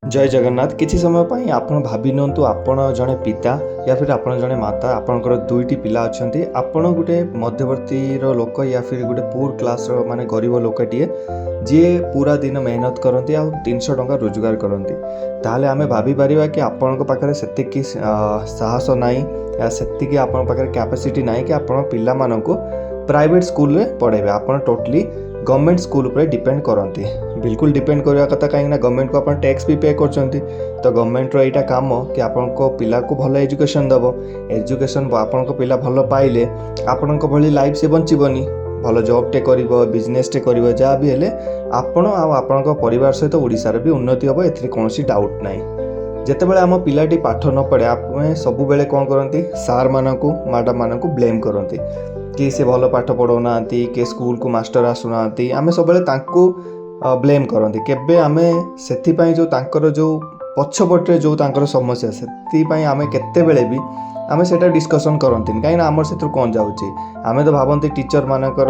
जय जगन्नाथ। किसी समय पाई आपण भाभी नियंतु आपण जड़े पिता या फिर आपण जड़े माता आपणकर दुईटी पिला अच्छे आपण गोटे मध्यवर्ती लोक या फिर गोटे पुअर क्लास माने गरीब लोकटे जी पूरा दिन मेहनत करती आ 300 टंका रोजगार करती ताहले आमे भाभी पारिबा कि आपण पाखरे सेतिकी साहस नाई या सेतिकी आपण पाखरे कैपेसिटी नाई कि आपण पिला मानकु प्राइवेट स्कूल रे पढ़ेबे। आपण टोटली गवर्नमेंट स्कूल पर डिपेंड करती बिल्कुल डिपेंड करवा कथा कहीं गवर्नमेंट को आप टैक्स भी पे कर तो गवर्नमेंट यहाँ काम कि आपण पिला को भल एजुकेशन दब एजुकेशन आपण पिला भल पाइले आपण भली लाइफ से बचीबनी भल जॉब टे कर बिजनेस टे कर जहाँ भी हेले आपण आपण परिवार सहित ओडिशार भी उन्नति हम ए कौन डाउट ना जितेबाला आम पिलाटी पाठ न पढ़े आप सब बेले कौन करती सार मानू मैडम मानू ब्लेम करती कि से भल पाठ पढ़ाऊना कि स्कूल को मास्टर आसुना आम सब ब्लेम करती केबे आमे सेथिपाई जो तांकर जो पछपटे जो तांकर समस्या से आमे केते बेले भी आमे सेटा डिस्कशन करती कहीं आमर से कौन जाऊँगी आमे तो भावती टीचर मानकर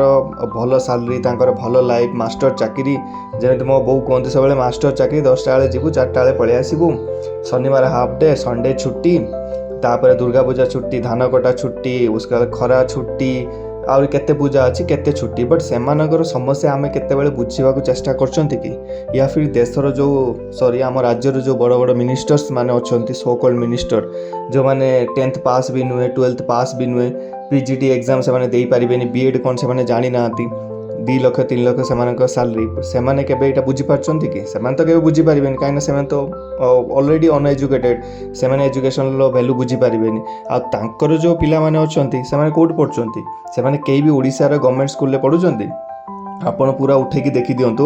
भल सैलरी तांकर भल लाइफ मास्टर चाकरी जमी मो बो कहते सब मास्टर चाकरी 10टा बेले जीवु 4टा बेले पलि आसबू शनिवार हाफ डे संडे छुट्टी तापर दुर्गा पूजा छुट्टी धान कटा छुट्टी उसके बाद खरा छुट्टी आउर केते पूजा अच्छी केते छुट्टी बट सेमानकर समस्या आमे केते बेले बुझीबा चेष्टा करछंती कि या फिर देशर जो सॉरी आम राज्यर जो बड़ बड़ मिनिस्टर्स माने अच्छंती सो कॉल्ड मिनिस्टर जो माने 10th पास भी नुहे 12th पास भी नुहे पीजीटी एग्जाम से माने देई परिबेनी बीएड कोन से माने जानि नांती 2 लाख 3 लाख से सैलरी से केबे एटा बुझी पारछंती कि सेमान तो केबे बुझी पारिबेनी काहे ना सेमान तो ऑलरेडी अनएजुकेटेड सेमान एजुकेशन लो वैल्यू बुझी पारिबेनी आ तांकर जो पिला माने अछंती सेमान कोड पढछंती सेमान केई भी ओडिसा रे गवर्नमेंट स्कूल ले पढुचंती आपण पूरा उठेकी देखी दिंतु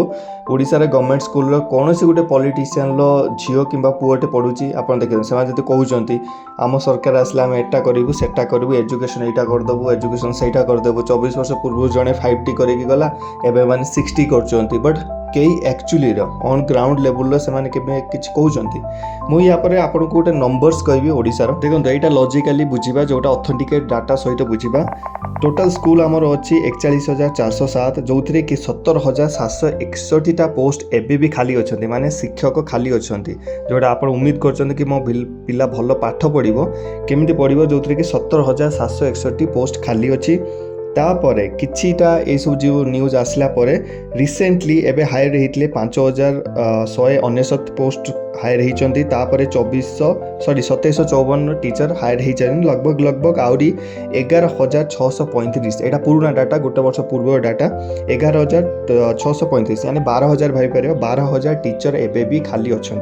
ओडिशा रे गवर्नमेंट स्कूल कौन से गोटे पॉलिटिशियन झील कि पुओटे पढ़ुची आप देखते से कहते आम सरकार आसला आम एटा करूँ सेटा करूँ एजुकेशन यहाँ करदेबू एजुकेशन सहीटा करदेबू 24 वर्ष पूर्व जड़े 5T करके गला एवं मैंने 60 कर बट कई एक्चुअली ऑन ग्राउंड लेवल से किसी कहते मुझे आपको गोटे नंबर्स कहि ओडिशार देखो यहाँ लॉजिकली बुझा जोटा ऑथेंटिकेट डाटा सहित बुझा टोटल स्कूल आमर अच्छी 41,407 जो थी कि 17,761 पोस्ट एबे भी खाली अच्छा माने शिक्षक खाली अच्छा जोटा आप उम्मीद कर कि मो पिला भल पाठ पढ़ो केमी पढ़ो जो थी कि 17,761 पोस्ट खाली अच्छी तापरे किछिटा ये सब जो न्यूज आसला परे रिसेंटली एबे हायर होते 5,199 पोस्ट हायर होती तापरे 2754 टीचर हायर हो लगभग आउरी 11,635 एटा पुराना डाटा गोटे वर्ष पूर्व डाटा 11,635 यानी 12,000 भाई पार 12,000 टीचर एबे भी खाली अच्छा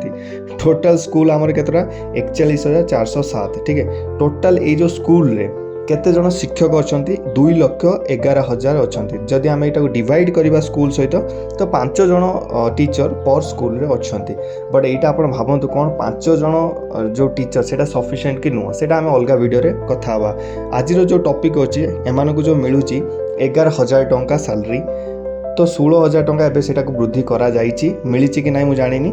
टोटल स्कूल आमर केतरा 41,407 ठीक है टोटल ये जो स्कूल रे केते जन शिक्षक अच्छा 2,11,000 अच्छा जदि आम यहाँ डिवाइड करवा स्कूल सहित तो 5 जन टीचर पर स्कूल रे अच्छा बट यहाँ आप भावतु कौन 5 जन जो टीचर से सफिशिएंट कि नुह से आम अलग वीडियो रे कथा हवा आज जो टॉपिक अच्छी एम जो मिलूँ 11,000 टंका सैलरी तो 16,000 टंका एबे सेटा को वृद्धि करा जाइछि मिली कि नहीं मुझे जानी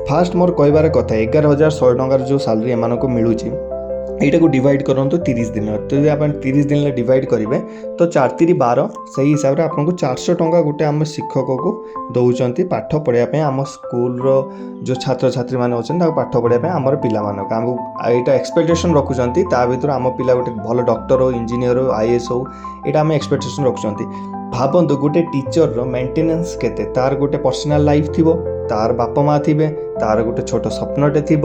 फास्ट मोर कहबार कथा 11,100 टंकार जो सैलरी एम को मिलूँ यहाँ को डिवाइड करूँ 30 दिन तो आप 30 दिन डिवाइड करेंगे तो 4×3=12 से हिसाब से आपको 400 टंका गोटे आम शिक्षक को दौरान पाठ पढ़ाई आम स्कूल जो छात्र छात्री मैंने अच्छा पाठ पढ़ाई आमर पिला आम यहाँ एक्सपेक्टेशन रखुच्च ता भर आम पिला गोटे भल डॉक्टर हो इंजीनियर हो IAS हो यहाँ आम एक्सपेक्टेशन रखुच्च भावतु गोटे टीचर मेंटेनेंस केते तार गोटे पर्सनल लाइफ थी तार बापा माँ थे तार गोटे छोट स्वप्नटे थी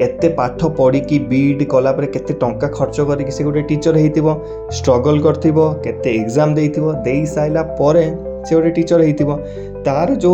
एते पाठ पढ़ी बीड कलापर केते टंका खर्च करके से गोटे टीचर हो स्ट्रगल करते एग्जाम दे साइला परे से गोटे टीचर हो तार जो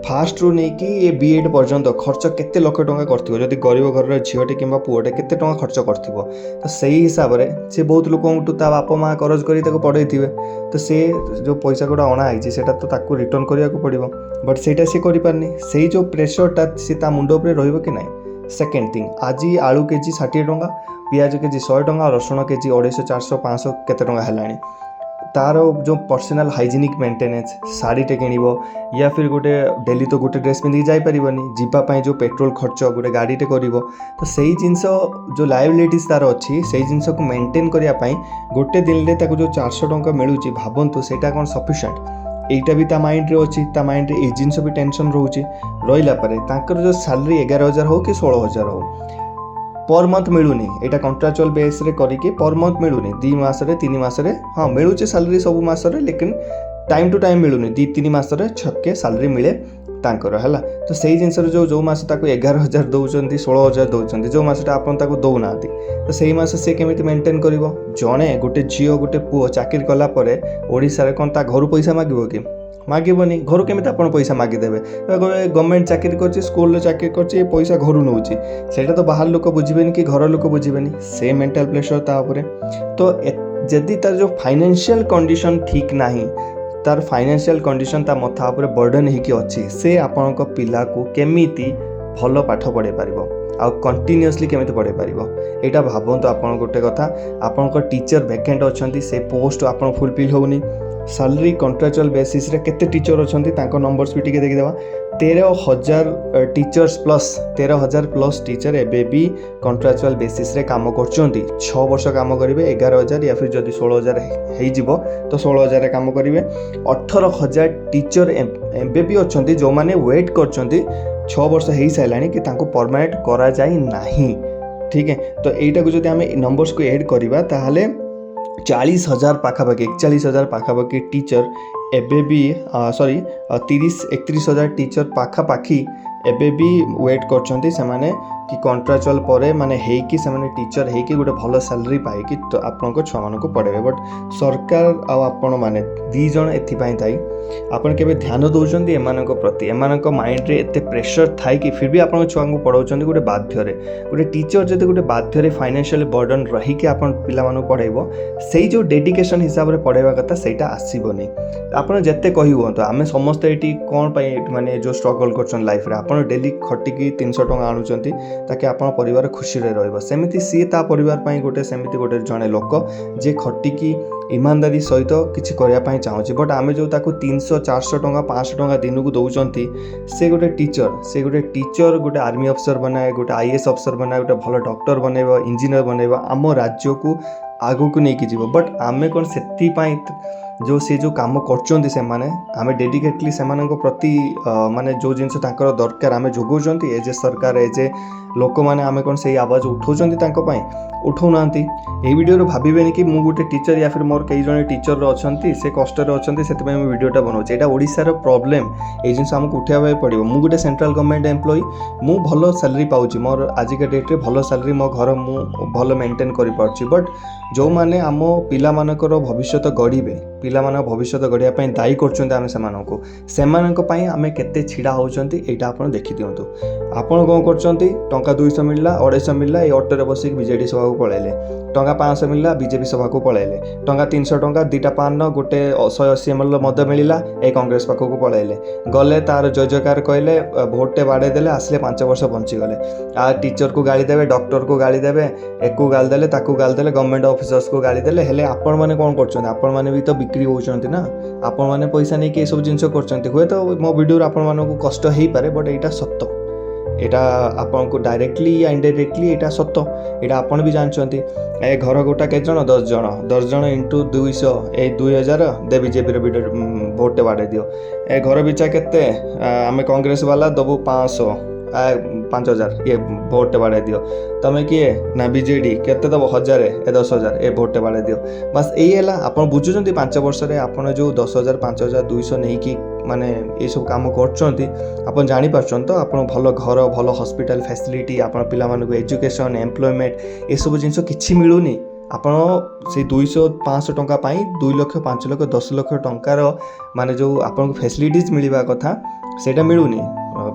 फास्ट रू नहीं कि ये बीएड पर्यंत खर्च केते लक्ष टंका करथिबो जदि गरीब घर झीटे कि पुओटे केते टंका खर्च करथिबो तो सही हिसाब से बहुत लोक ता बापा माँ करज करी ताको पढ़े थे तो से जो पैसा गुड़ा अणा है सेटा तो ताको रिटर्न करिया को पड़िबो बट सेटा से करि पारनी सेही जो प्रेशरटा से ता मुंड उपरे रहइबो कि नहीं। सेकेंड थिंग आज आलू केजी 60 टंका पियाज केजी 100 टंका रसुण केजी 250 400 500 केते टंका हेलानी तार जो पर्सनल हाइजीनिक मेंटेनेंस साड़ी टे किणव या फिर गोटे डेली तो गोटे ड्रेस पिंधिक जापरि जीवाई जो पेट्रोल खर्च गोटे गाड़ी टे कर तो सही जिनस जो लायबिलिटीज तार अच्छी से जिनस को मेंटेन करने गोटे दिन में जो 400 टंका मिलूँ भावतु सेटा कौन सफिशिएंट এইটা ବି ତା ମାଇଣ୍ଡରେ ଅଛି, ତା ମାଇଣ୍ଡରେ ଏଇ ଜିନିଷ ବି ଟେନସନ୍ ରହୁଛି। ରହିଲା ପରେ ତାଙ୍କର ଯେଉଁ ସାଲାରୀ 11,000 ହେଉ କି 16,000 ହେଉ पर मंथ मिलूनी, यहाँ कंट्राक्चुअल बेस रे करिके पर मंथ मिलूनी, 2 मासरे 3 मासरे हाँ मिलूचे सैलरी सब मासरे, लेकिन टाइम टू टाइम मिलूनी, 2-3 मासरे छक्के सैलरी मिले तांकर है। तो सही जिनस जो मस 11,000 दौरान 16,000 दौरान, जो मसटा आप दौना, तो सही मस सी केमी मेन्टेन कर जड़े गोटे झील गोटे पुओ चाकरी कलापर ओडिशा रे कौन ता घर पैसा मागिब कि मागबनी, घर केमी आप पैसा मागिदेवे। गवर्नमेंट चाकरी कर स्कूल चाकरी कर पैसा घर नौ, सेटा तो बाहर लोक बुझे कि घर लोक बुझे, से मेंटल प्रेशर तापर। तो जदि तार जो फाइनेंशियल कंडीशन ठीक नहीं, तार फाइनेंशियल कंडीशन ता मथा उपर बर्डन होगी अच्छी, से आपण पिला को केमिति भल पाठ पढ़े पारिबो आ कंटिन्यूअसली केमिति पढ़े पारिबो। एटा भाबंतु आपण गोटे कथा, आपण टीचर वैकेंट अच्छी, से पोस्ट आपण फुलफिल होउनी। सैलरी कंट्राक्चुअल बेसिस रे केते टीचर अच्छी तांको नंबर्स भी टिके देखिदेवा। 13,000 टीचर्स प्लस 13,000 प्लस टीचर एबे भी कंट्राक्चुअल बेसिस रे काम करछंती। 6 वर्ष काम करिवे 11,000 या फिर जदि 16,000 हेई जिवो तो 16,000 रे काम करिवे। 18,000 टीचर एबे भी अच्छंती जो माने वेट करछंती 6 वर्ष हेई साइलानी कि तांको परमानेंट करा जाई नाही। ठीक है, तो एटा को जदि हमें नंबर्स को ऐड करिवा ताहाले 40,000 पाखापाखि 41,000 पाखापाखि टीचर एबे भी 30-31,000 टीचर पाखापाखि एबे भी वेट करछंती सेमाने कि कंट्राक्चुअल परे माने हेकी सेमाने टीचर हेकी गोटे भल सैलरी पाइकी तो आपनको छुआ मानक पढ़ेबे। बट सरकार आपण माने 2 जण एथिपाई थाई आपण केबे ध्यान दउछंती एमानक प्रति, एमानक माइंड रे एते प्रेशर थाई कि फिर भी आपण छुआ को पढ़ाउछंती गोटे बाध्य रे। गोटे टीचर जदि गोटे बाध्य रे फाइनेंशियल बर्डन रही कि आपण पिला मानक पढ़ाइबो, सेही जो डेडिकेशन हिसाब रे पढ़ाइबा कथा सेटा आसीबोनी। आपण जत्ते कहि हुंतो आमे समस्त एटी कोन पई माने जो स्ट्रगल करछन लाइफ रे, आपण डेली खटिकी 300 टका आनुचंती ताकि आपण परिवार खुशी रे रहइबो, सेमिति सी ता परिवार पई गोटे सेमिति गोटे जणे लोक जे खटिकी ईमानदारी सहित किसी करने चाहूँगी। बट आम जो 300-400 टका 500 टका दिन को दौरान से गोटे टीचर गोटे आर्मी अफसर बनाए, गोटे IAS अफसर बनाए, गोटे भल डॉक्टर बनइब, इंजीनियर बनइब, आम राज्य को आगू को लेकिन जीव। बट आमे कौन से जो सी जो काम करछंती से माने आमे डेडिकेटली से प्रति माने जो जिनस तांकर दरकार आमे जोगौचंती एज ए सरकार एज ए लोक माने आमे कौन से आवाज उठाउचंती तांको पई उठाउनांती। एई वीडियो रो भाबिबेनी कि मु गोटे टीचर या फिर मोर कई जने टीचर अछंती से कष्ट रे अछंती सेति पई मु वीडियोटा बनाउची। एटा ओडिसा रो प्रॉब्लम, ए जिनस हमकु उठाइबा पड़िबो। मु गोटे सेंट्रल गवर्नमेंट एम्प्लॉय, मु भल सैलरी पाउची, मोर आजिका डेट रे भल सैलरी, मो घर मु भल मेंटेन करि पाउची। बट जो माने आम पिला मानकर भविष्यत गढ़िबे, पिला मान भविष्यत गढ़िया पई दायी करछंती आमे सेमानक पई आमे केते छिडा होउचंती एटा आपण देखि दियंतु। आपण कोन करछंती, टंका 200 मिलला 250 मिलला ए ऑटो रे बसिक बीजेडी सभा को पळेले, टंका 500 मिलला बीजेपी सभा को पळेले, टंका 300 टंका 2टा पान गोटे 180 ml मद मिलला ए कांग्रेस पाखो को पळेले, गले तार जय जयकार कहले, भोटे बाडे देले, आसले 5 वर्ष बंची गले। आ टीचर को गाली देबे, डॉक्टर को गाली देबे, एकु गाली देले ताकू गाली देले, गवर्नमेंट ऑफिसर्स को गाली देले। हेले आपण माने कोन करछंती, आपण माने भी तो बिक्री होउचंती ना, आपण माने पैसा नै के सब जिंस करछंती। होय तो मो वीडियो रे आपण मानको कष्ट हेई पारे, बट एटा सत्य, एटा आपन को डायरेक्टली या इनडायरेक्टली एटा सत्य, एटा आपण भी जानछंती। ए घर गोटा के जण 10 जण इंटू 200 ए 2000 दे बीजेपी रे वीडियो वोट बाडे दियो। ए घर बिचा केते आमे कांग्रेस वाला दबु 5,000 ये वोट बाड़े दियो। तमें किए ना बीजेडी केते दब 1000 ए 10,000 ए वोट बाड़े दियो। बस यही है आपन बुझुचंती 5 वर्ष रे आपन जो 10,000 5,200 नहीं कि माने ये सब काम करछंती, आपन जानि पाछन तो आपन भल घर भल हॉस्पिटल फैसिलिटी, आपन पिला मानको एजुकेशन एम्प्लॉयमेंट ए सब जिंस किछि मिलुनी। आपण से 200-500 टंका पाई 2 लाख 5 लाख 10 लाख टंकार माने जो आपन फैसिलिटीज मिलवा कथा सेटा मिलुनी।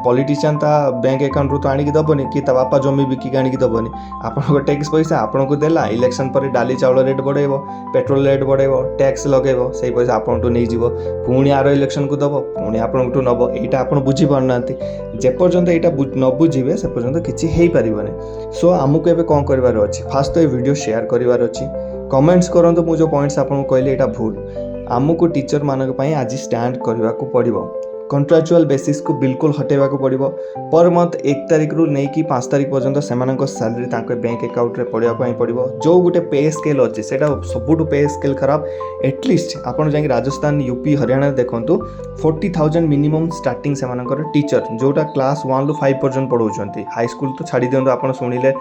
पॉलिटिशियन ता बैंक अकाउंट रू तो आनिक दबनी कि ता बापा जमी बिकिक आनिक दबनी, आपन टैक्स पैसा आपन को देला, इलेक्शन पर डाली चाउल रेट बढ़ेबो, पेट्रोल रेट बढ़ेबो, टैक्स लगेबो, सेही पैसा आपन टू नै जीवो, पुणी आरो इलेक्शन को दबो, पुणी आपन टू नबो। एटा आपन बुझी पारनांती, जे पर्यंत एटा न बुझिबे से पर्यंत किछि हेई परिबने। सो आमुको एबे कोन करबार अछि, फास्ट तो ए वीडियो शेयर करबार अछि, कमेंट्स करंतु मु जो पॉइंट्स आपन कहले एटा भूल। आमुको टीचर मानक पई आज स्टैंड करबा को पड़िबो। कॉन्ट्राक्चुअल बेसिस को बिल्कुल हटेवा को पड़ो पर मंथ 1 तारिख रु नहीं कि 5 तारिख पर्यंत से सैलरी बैंक अकाउंट में पड़ाई पड़ो जो गोटे पे स्केल अच्छे से सबुठ पे स्केल खराब एटलिस्ट आपड़ जा राजस्थान यूपी हरियाणा देखूँ 40,000 मिनिमम स्टार्टिंग से टीचर जोटा क्लास 1 ରୁ 5 पर्यंत पढ़ाऊँ हाई स्कूल तो छाड़ी दिखाँ आप शुणिले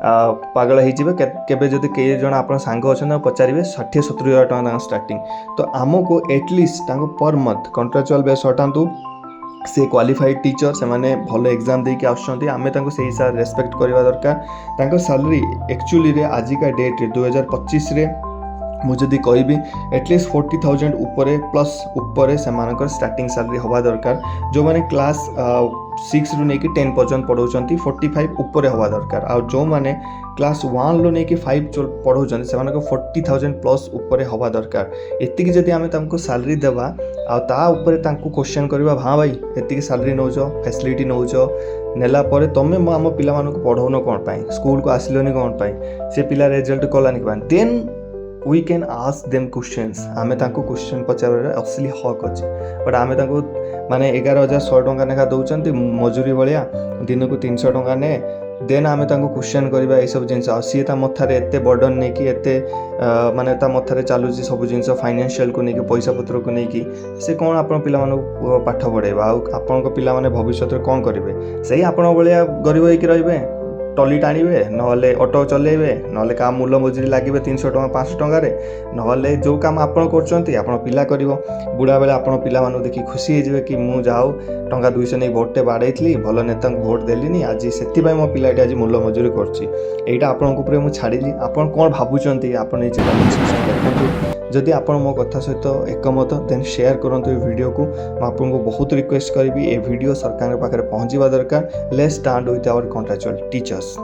पागल होबे जदि कई जन आप सांग अच्छा पचारे 60-70 हज़ार स्टार्टिंग तो आमको at least per month contractual base हटातु से क्वालिफाइड टीचर से माने भल एग्जाम देके आसुँच आम से हिसाब रेस्पेक्ट करवा दरकार सैलरी एक्चुअली रे आजिका डेट 2025 रे मुझे कहबी एटलिस्ट 40,000 उपरे प्लस उपरे से स्टार्टिंग सैलरी हवा दरकार जो मैंने क्लास 6 ରୁ ନେଇକି 10 पर्यंत पढ़ाऊँ 45 उपरे हवा दरकार आ जो मैंने क्लास 1 ରୁ ନେଇକି 5 पढ़ाऊँ से 40,000 प्लस उपरे हवा दरकार एतिकी जदि आम तुमको सैलरी देवा आ उपरे तांको क्वेश्चन करवा हाँ भाई एतिकी सैलरी नौच फैसिलिटी नौच नेला परे तमे आम पिला मानक पढ़ाउन कौन पाई स्कूल को आसिलोनी कौन पाई से पिला रिजल्ट कलानी कौन then we can ask them questions आमे तांको क्वेश्चन पचार असली हक अच्छे बट आमे तांको माने 11,100 टंका नेखा दौरान मजूरी भाया दिन को 300 टंका ने देन आमे तांको क्वेश्चन करवा ये सब जिनस सी मथारे एते बर्डन नहीं कि एते माने ता मथारे चलुची सब जिनस फाइनेंशियल को लेकिन पैसा पत्र को लेकिन से कौन आप पिला पाठ पढ़ेबा आपण पिला माने भविष्य में कौन करेंगे से आपण भाया गरीब होकर रहिबे टली टाणिबे नहले ऑटो चलेबे नहले काम मूल्य मजूरी लगे 300 टंका 500 टंकार नहले जो काम आपन करचंती आपन पिला करिवो बुढ़ा बेले आपन पिला मानु देखि खुशी हे जेबे कि मु जाओ टंका 200 नहीं वोटे बाड़ैथली भल नेता वोट देलिनी आज से मो पिलाटी आज मूल्य मजूरी करछि एटा आपन ऊपर मु छाड़िली आपन कोन भाबुचंती आपन ए चिंता डिस्कशन करथु जदि आपन मो कथा सहित एकमत देन शेयर करंतु ए वीडियो को मैं आपको बहुत रिक्वेस्ट करी ए वीडियो सरकार पाखे पहुँचवा दरकार let's start with our contractual teachers.